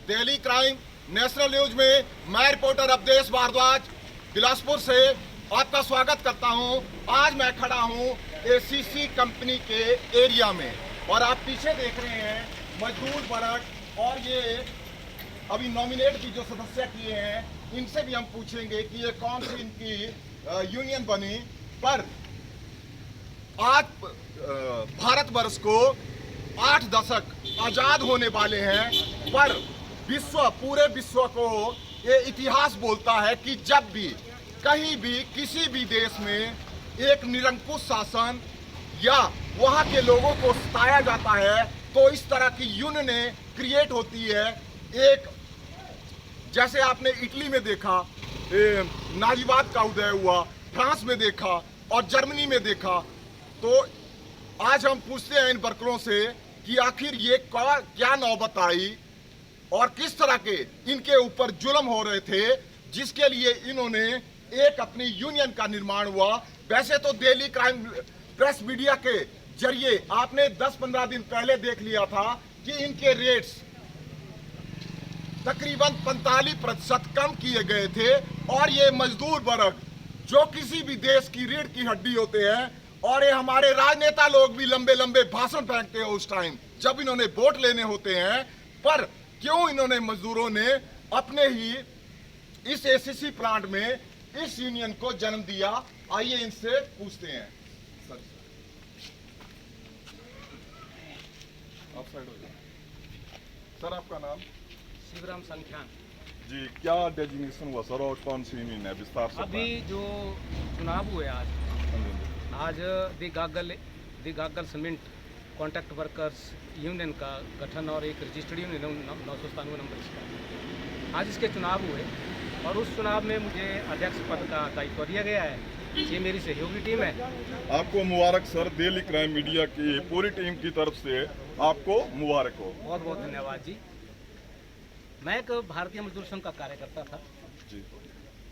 Daily crime national news में मैं reporter Awadhesh Bhardwaj Bilaspur से आपका स्वागत करता हूं। आज मैं खड़ा हूं एसीसी कंपनी के एरिया में और आप पीछे देख रहे हैं मजदूर वर्ग और ये अभी नॉमिनेट की जो सदस्य किए हैं इनसे भी हम पूछेंगे कि ये कौन सी इनकी यूनियन बनी। पर आज भारतवर्ष को 8 दशक आजाद होने वाले हैं, पर पूरे विश्व को ये इतिहास बोलता है कि जब भी कहीं भी किसी भी देश में एक निरंकुश शासन या वहाँ के लोगों को सताया जाता है तो इस तरह की यूनियनें क्रिएट होती है। एक जैसे आपने इटली में देखा नाजीवाद का उदय हुआ, फ्रांस में देखा और जर्मनी में देखा। तो आज हम पूछते हैं इन वर्करों से कि आखिर ये क्या नौबत आई और किस तरह के इनके ऊपर जुल्म हो रहे थे जिसके लिए इन्होंने एक अपनी यूनियन का निर्माण हुआ। वैसे तो डेली क्राइम प्रेस मीडिया के जरिए आपने 10-15 दिन पहले देख लिया था कि इनके रेट्स तकरीबन 45% कम किए गए थे और ये मजदूर वर्ग जो किसी भी देश की रीढ़ की हड्डी होते हैं और ये हमारे राजनेता लोग भी लंबे लंबे भाषण फेंकते हैं उस टाइम जब इन्होंने वोट लेने होते हैं। पर क्यों इन्होंने मजदूरों ने अपने ही इस एसीसी प्लांट में इस यूनियन को जन्म दिया? आइए इनसे पूछते हैं। आप साइड हो जाइए। सर आपका नाम? शिवराम संख्यान जी। क्या डेजिग्नेशन हुआ सर और कौन सी यूनियन है विस्तार से? अभी जो चुनाव हुए आज दी गागल सीमेंट कॉन्ट्रैक्ट वर्कर्स यूनियन का गठन और एक रजिस्टर्ड यूनियन 997 नंबर इसका आज इसके चुनाव हुए और उस चुनाव में मुझे अध्यक्ष पद का दायित्व दिया गया है। ये मेरी सहयोगी टीम है। आपको मुबारक सर, डेली क्राइम मीडिया की पूरी टीम की तरफ से आपको मुबारक हो। बहुत बहुत धन्यवाद जी। मैं एक भारतीय मजदूर संघ का कार्यकर्ता था जी।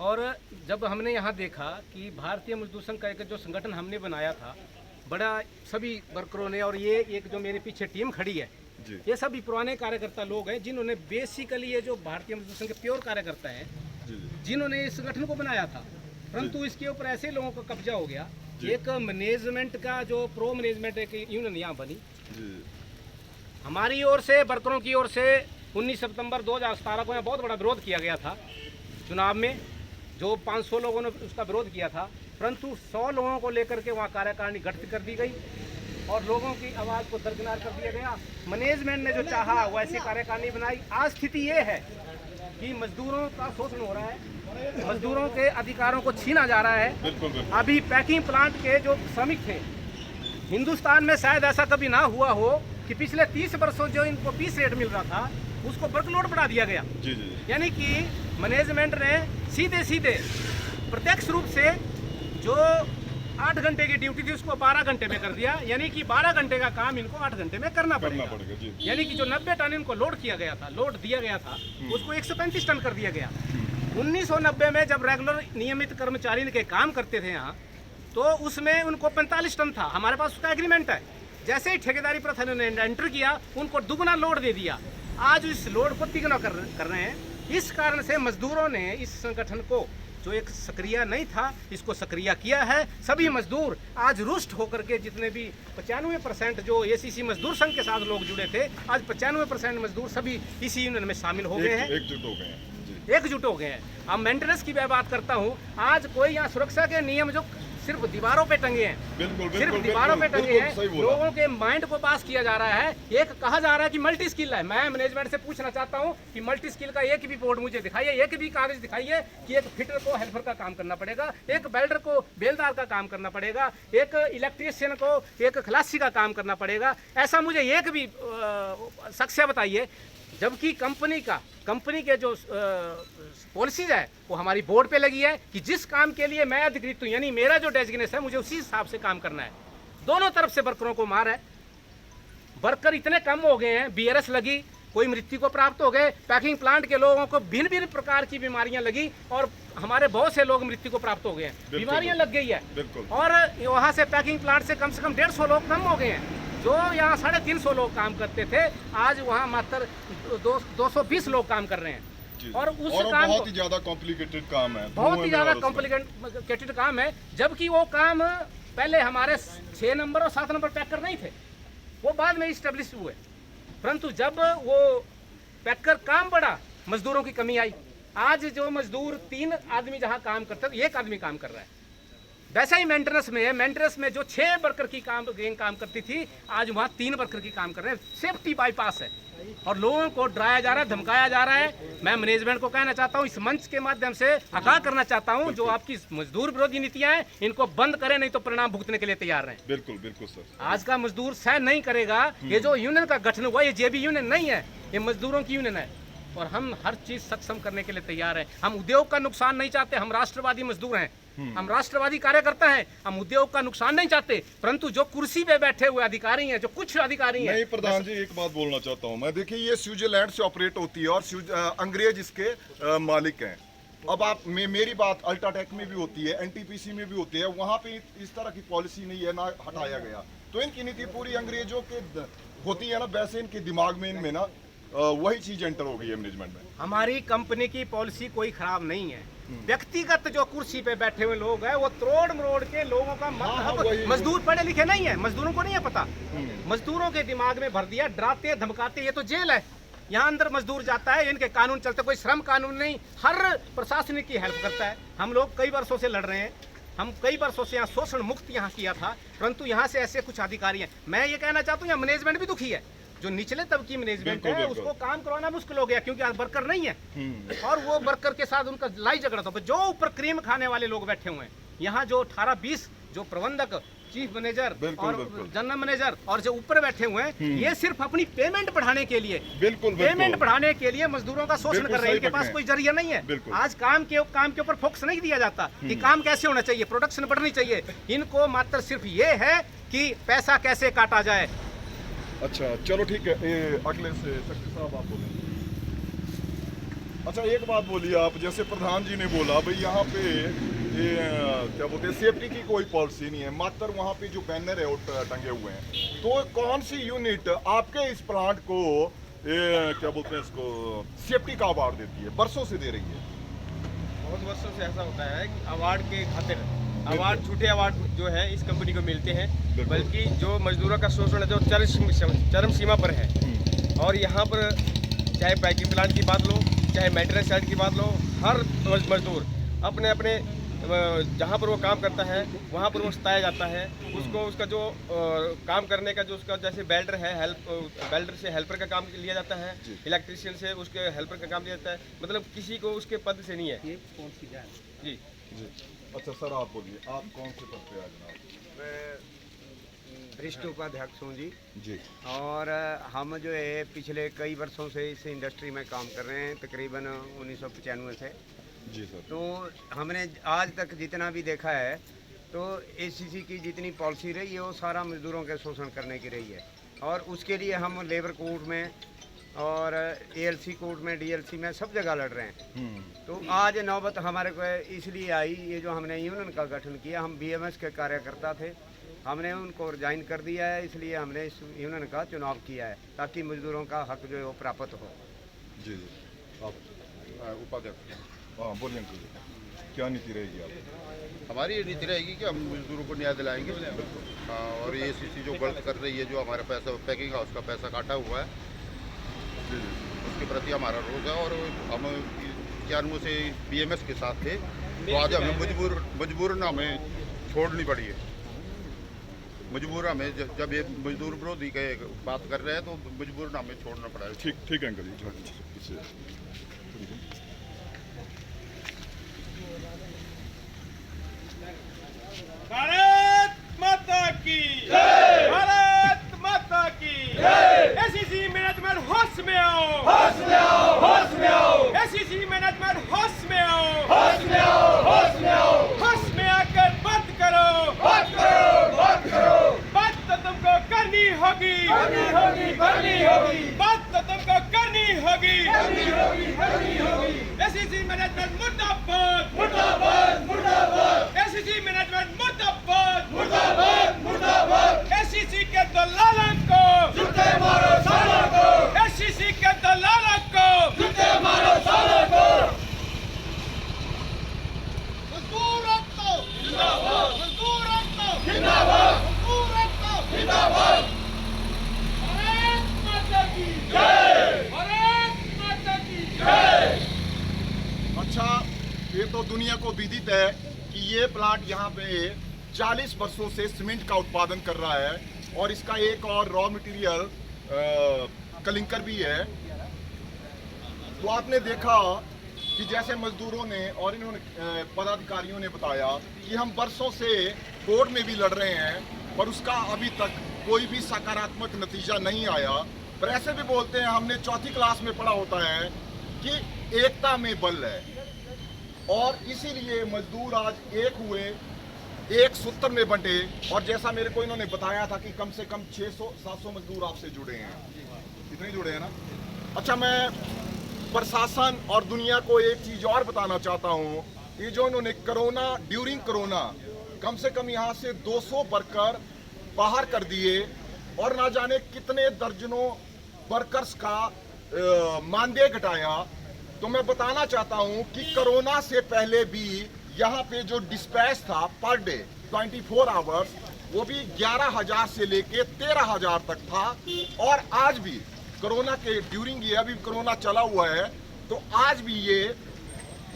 और जब हमने यहाँ देखा कि भारतीय मजदूर संघ का एक जो संगठन हमने बनाया था बड़ा सभी वर्करों ने, और ये एक जो मेरे पीछे टीम खड़ी है जी। ये सभी पुराने कार्यकर्ता लोग हैं जिन्होंने बेसिकली ये जो भारतीय मजदूर संघ के प्योर कार्यकर्ता हैं जिन्होंने इस संगठन को बनाया था, परंतु इसके ऊपर ऐसे लोगों का कब्जा हो गया। एक मैनेजमेंट का जो प्रो मैनेजमेंट एक यूनियन यहाँ बनी हमारी ओर से, वर्करों की ओर से 19 सितंबर 2017 को यहाँ बहुत बड़ा विरोध किया गया था चुनाव में, जो 500 लोगों ने उसका विरोध किया था, परंतु 100 लोगों को लेकर के वहाँ कार्यकारिणी गठित कर दी गई और लोगों की आवाज़ को दरकिनार कर दिया गया। मैनेजमेंट ने जो चाहा वैसी कार्यकारिणी बनाई। आज स्थिति ये है कि मजदूरों का शोषण हो रहा है, मजदूरों के अधिकारों को छीना जा रहा है। बिल्कुल। अभी पैकिंग प्लांट के जो श्रमिक थे, हिंदुस्तान में शायद ऐसा कभी ना हुआ हो कि पिछले 30 वर्षों जो इनको पीस रेट मिल रहा था उसको वर्कलोड बढ़ा दिया गया। जी जी। यानी कि मैनेजमेंट ने सीधे प्रत्यक्ष रूप से जो 8 घंटे की ड्यूटी थी उसको 12 घंटे में कर दिया। यानी कि 12 घंटे का काम इनको 8 घंटे में करना पड़ेगा जी। यानी कि जो 90 टन इनको लोड दिया गया था उसको 135 टन कर दिया गया। 1990 में जब रेगुलर नियमित कर्मचारी के काम करते थे यहाँ तो उसमें उनको 45 टन था। हमारे पास उसका एग्रीमेंट है। जैसे ही ठेकेदारी प्रथा ने एंटर किया उनको दुगना लोड दे दिया। आज इस लोड को तिगुना कर रहे हैं। इस कारण से मजदूरों ने इस संगठन को जो एक सक्रिय नहीं था इसको सक्रिय किया है। सभी मजदूर आज रुष्ट होकर के जितने भी 95% जो एसीसी मजदूर संघ के साथ लोग जुड़े थे आज 95% मजदूर सभी इसी यूनियन में शामिल हो गए हैं, एकजुट हो गए हैं। अब मेंटेनेंस की मैं बात करता हूँ। आज कोई यहाँ सुरक्षा के नियम जो सिर्फ दीवारों पे टंगे हैं, सिर्फ दीवारों पे टंगे हैं, लोगों के माइंड को पास किया जा रहा है। एक कहा जा रहा है कि मल्टी स्किल है। मैं मैनेजमेंट से पूछना चाहता हूं कि मल्टी स्किल का एक भी बोर्ड मुझे दिखाइए, एक भी कागज दिखाइए कि एक फिटर को हेल्पर का काम करना पड़ेगा, एक वेल्डर को बेलदार का काम करना पड़ेगा, एक इलेक्ट्रीशियन को एक खलासी का काम करना पड़ेगा। ऐसा मुझे एक भी शख्स बताइए। जबकि कंपनी के जो पॉलिसीज है वो हमारी बोर्ड पे लगी है कि जिस काम के लिए मैं अधिकृत हूँ, यानी मेरा जो डेजिग्नेशन है मुझे उसी हिसाब से काम करना है। दोनों तरफ से वर्करों को मार है। वर्कर इतने कम हो गए हैं, बीआरएस लगी, कोई मृत्यु को प्राप्त हो गए। पैकिंग प्लांट के लोगों को भिन्न भिन्न प्रकार की बीमारियां लगी और हमारे बहुत से लोग मृत्यु को प्राप्त हो गए हैं, बीमारियां लग गई है। और वहाँ से पैकिंग प्लांट से कम 150 लोग कम हो गए हैं। जो यहाँ 350 लोग काम करते थे, आज वहाँ मात्र 220 लोग काम कर रहे हैं। और उस काम बहुत ही ज्यादा कॉम्प्लिकेटेड काम है, बहुत ही ज्यादा कॉम्प्लिकेटेड काम है। जबकि वो काम पहले हमारे 6 नंबर और 7 नंबर पैकर नहीं थे, वो बाद में इस्टेब्लिश हुए। परंतु जब वो पैकर काम बढ़ा, मजदूरों की कमी आई। आज जो मजदूर 3 आदमी जहाँ काम करते थे, 1 आदमी काम कर रहा है। वैसा ही मेंटेनेंस में है, मेंटेनेंस में जो 6 वर्कर की गैंग काम करती थी, आज वहाँ 3 वर्कर की काम कर रहे हैं। सेफ्टी बाईपास है और लोगों को डराया जा रहा है, धमकाया जा रहा है। मैं मैनेजमेंट को कहना चाहता हूँ, इस मंच के माध्यम से आगाह करना चाहता हूँ, जो आपकी मजदूर विरोधी नीतियां हैं, इनको बंद करें, नहीं तो परिणाम भुगतने के लिए तैयार रहें। बिल्कुल बिल्कुल सर। आज का मजदूर सहन नहीं करेगा। ये जो यूनियन का गठन हुआ, ये जेबी यूनियन नहीं है, ये मजदूरों की यूनियन है और हम हर चीज सक्षम करने के लिए तैयार हैं। हम उद्योग का नुकसान नहीं चाहते, हम राष्ट्रवादी मजदूर हैं, हम राष्ट्रवादी कार्यकर्ता हैं, हम उद्योग का नुकसान नहीं चाहते। परंतु जो कुर्सी पे बैठे हुए अधिकारी हैं, जो कुछ अधिकारी हैं। नहीं प्रधान जी, एक बात बोलना चाहता हूं मैं। देखिए, ये स्विट्जरलैंड से ऑपरेट होती है और अंग्रेज इसके मालिक हैं। अब आप मेरी बात अल्ट्राटेक में भी होती है, एनटीपीसी में भी होती है, वहां पे इस तरह की पॉलिसी नहीं है, ना हटाया गया। तो इनकी नीति पूरी अंग्रेजों के होती है ना, वैसे इनके दिमाग में इनमें ना वही चीज एंटर हो गई है मैनेजमेंट में। हमारी कंपनी की पॉलिसी कोई खराब नहीं है। व्यक्तिगत जो कुर्सी पे बैठे हुए लोग हैं, वो तोड़ मरोड़ के लोगों का मजदूर पढ़े लिखे नहीं है, मजदूरों को नहीं है पता। मजदूरों के दिमाग में भर दिया, डराते धमकाते। ये तो जेल है, यहाँ अंदर मजदूर जाता है, इनके कानून चलते, कोई श्रम कानून नहीं, हर प्रशासनिक की हेल्प करता है। हम लोग कई वर्षों से लड़ रहे हैं, हम कई वर्षों से यहाँ शोषण मुक्त यहाँ किया था, परंतु यहाँ से ऐसे कुछ अधिकारी हैं। मैं ये कहना चाहता हूँ, यहाँ मैनेजमेंट भी दुखी है। जो निचले तबकी मैनेजमेंट है, उसको काम करवाना मुश्किल हो गया, क्योंकि आज वर्कर नहीं है और वो वर्कर के साथ उनका लड़ाई झगड़ा था। जो ऊपर क्रीम खाने वाले लोग बैठे हुए हैं, यहाँ जो 18-20 जो प्रबंधक, चीफ मैनेजर और जनरल मैनेजर और जो ऊपर बैठे हुए हैं, ये सिर्फ अपनी पेमेंट बढ़ाने के लिए, पेमेंट बढ़ाने के लिए मजदूरों का शोषण कर रहे हैं। इनके पास कोई जरिया नहीं है। आज काम के ऊपर फोकस नहीं दिया जाता कि काम कैसे होना चाहिए, प्रोडक्शन बढ़नी चाहिए। इनको मात्र सिर्फ ये है कि पैसा कैसे काटा जाए। अच्छा चलो ठीक है, अगले से शक्ति साहब आप बोलें। अच्छा एक बात बोलिए आप, जैसे प्रधान जी ने बोला भाई यहाँ पे ये क्या बोलते हैं, सेफ्टी की कोई पॉलिसी नहीं है, मात्र वहाँ पे जो बैनर है वो टंगे हुए हैं। तो कौन सी यूनिट आपके इस प्लांट को क्या बोलते हैं इसको सेफ्टी का अवार्ड देती है, बरसों से दे रही है? बहुत वर्षों से ऐसा होता है कि अवार्ड के खातिर अवार्ड, झूठे अवार्ड जो है इस कंपनी को मिलते हैं, बल्कि जो मजदूरों का शोषण है जो चरम सीमा पर है। और यहाँ पर चाहे पैकिंग प्लांट की बात लो, चाहे मेंटेनेंस साइड की बात लो, हर मजदूर अपने अपने जहाँ पर वो काम करता है वहाँ पर वो सताया जाता है। उसको उसका जो काम करने का जो उसका जैसे बेल्डर है, बेल्डर से हेल्पर का काम लिया जाता है, इलेक्ट्रीशियन से उसके हेल्पर का काम लिया जाता है, मतलब किसी को उसके पद से नहीं है। ये कौन सी जाए? जी जी। अच्छा सर आप बोलिए, आप कौन से पद पे आ जनाब? मैं वरिष्ठ उपाध्यक्ष हूँ जी। और हम जो है पिछले कई वर्षों से इस इंडस्ट्री में काम कर रहे हैं, तकरीबन 1995 से जी सर। तो हमने आज तक जितना भी देखा है, तो एसीसी की जितनी पॉलिसी रही है वो सारा मजदूरों के शोषण करने की रही है। और उसके लिए हम लेबर कोर्ट में और एएलसी कोर्ट में, डीएलसी में सब जगह लड़ रहे हैं। तो आज नौबत हमारे को इसलिए आई, ये जो हमने यूनियन का गठन किया, हम बीएमएस के कार्यकर्ता थे, हमने उनको रिजाइन कर दिया है, इसलिए हमने इस यूनियन का चुनाव किया है ताकि मजदूरों का हक जो है वो प्राप्त हो। जी जी। आप उपाध्यक्ष, हाँ बोलिए अंकल जी, क्या नीति रहेगी आप? हमारी ये नीति रहेगी कि हम मजदूरों को न्याय दिलाएंगे। हाँ, और ये एसीसी जो गलत कर रही है, जो हमारा पैसा पैकिंग हाउस का पैसा काटा हुआ है, उसके प्रति हमारा रोष है। और हम 91 से बीएमएस के साथ थे, तो आज हमें मजबूरन हमें छोड़नी पड़ी है। मजबूर हमें जब ये मजदूर विरोधी के बात कर रहे हैं तो मजबूरन हमें छोड़ना पड़ा है। ठीक है अंकल जी। भारत माता की जय, भारत माता की जय। एसीसी मैनेजमेंट होश में आओ, होश में आओ, होश में आओ। एसीसी मैनेजमेंट होश में आओ, होश में आओ, होश में आओ। होश में आकर बात करो, बात करो, बात करो। बात तो तुमको करनी होगी, करनी होगी, करनी होगी। बात तो तुमको करनी होगी, करनी होगी, करनी होगी। एसीसी मैनेजमेंट मुर्दाबाद, मुर्दाबाद, मुर्दाबाद। एसीसी मैनेजमेंट मुर्दाबाद, मुर्दाबाद, मुर्दाबाद। एसीसी के दलालन दुनिया को विदित है कि ये प्लांट यहाँ पे 40 वर्षों से सीमेंट का उत्पादन कर रहा है और इसका एक और रॉ मटेरियल कलिंकर भी है। तो आपने देखा कि जैसे मजदूरों ने और इन्होंने पदाधिकारियों ने बताया कि हम वर्षों से कोर्ट में भी लड़ रहे हैं पर उसका अभी तक कोई भी सकारात्मक नतीजा नहीं आया। पर ऐसे भी बोलते हैं, हमने चौथी क्लास में पढ़ा होता है कि एकता में बल है और इसीलिए मजदूर आज एक हुए, एक सूत्र में बंटे। और जैसा मेरे को इन्होंने बताया था कि कम से कम 600-700 मजदूर आपसे जुड़े हैं, कितने जुड़े हैं ना। अच्छा, मैं प्रशासन और दुनिया को एक चीज और बताना चाहता हूँ, ये जो इन्होंने कोरोना, ड्यूरिंग कोरोना कम से कम यहाँ से 200 वर्कर बाहर कर दिए और ना जाने कितने दर्जनों वर्कर्स का मानदेय घटाया। तो मैं बताना चाहता हूँ कि कोरोना से पहले भी यहाँ पे जो डिस्पैच था पर डे 24 आवर्स, वो भी 11,000 से लेके 13,000 तक था। और आज भी कोरोना के ड्यूरिंग ये अभी कोरोना चला हुआ है तो आज भी ये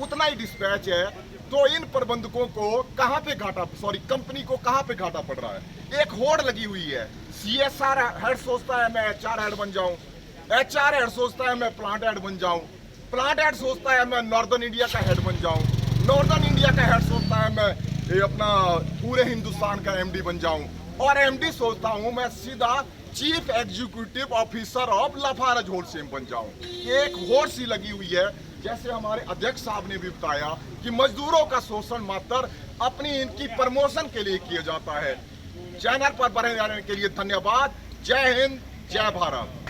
उतना ही डिस्पैच है। तो इन प्रबंधकों को कहाँ पे घाटा, कंपनी को कहाँ पे घाटा पड़ रहा है? एक होड़ लगी हुई है। CSR हेड सोचता है मैं HR हेड बन जाऊं, HR हेड सोचता है मैं प्लांट हेड बन जाऊं, प्लांट हेड सोचता है मैं नॉर्दर्न इंडिया का हेड बन जाऊं, नॉर्दर्न इंडिया का हेड सोचता है मैं ये अपना पूरे हिंदुस्तान का MD बन जाऊं, और MD सोचता हूं मैं सीधा chief executive officer of Lafarge wholesale बन जाऊं। एक होड़ सी लगी हुई है। जैसे हमारे अध्यक्ष साहब ने भी बताया कि मजदूरों का शोषण मात्र अपनी इनकी प्रमोशन के लिए किया जाता है। चैनल पर बने रहने के लिए धन्यवाद। जय हिंद, जय भारत।